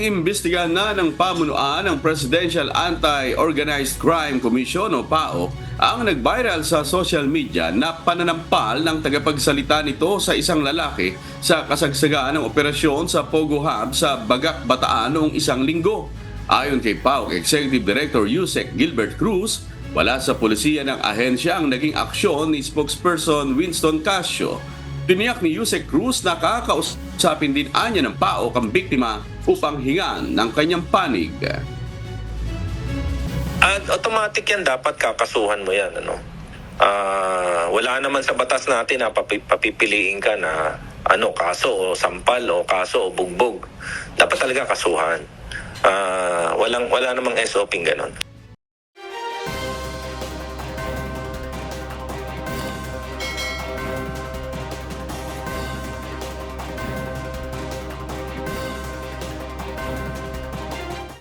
Iniimbestigahan na ng pamunuan ng Presidential Anti-Organized Crime Commission o PAOK ang nag-viral sa social media na pananampal ng tagapagsalita nito sa isang lalaki sa kasagsagaan ng operasyon sa Pogo Hub sa Bagak, Bataan noong isang linggo. Ayon kay PAOK Executive Director Yusek Gilbert Cruz, wala sa pulisiya ng ahensya ang naging aksyon ni spokesperson Winston Casio. Tiniyak ni Yusek Cruz na kakausapin din anya ng PAOK ang biktima upang hingan ng kanyang panig. At automatic yan, dapat kakasuhan mo yan. Wala naman sa batas natin na papipiliin ka na kaso o sampal o kaso o bugbog. Dapat talaga kasuhan. Wala namang SOP ganon.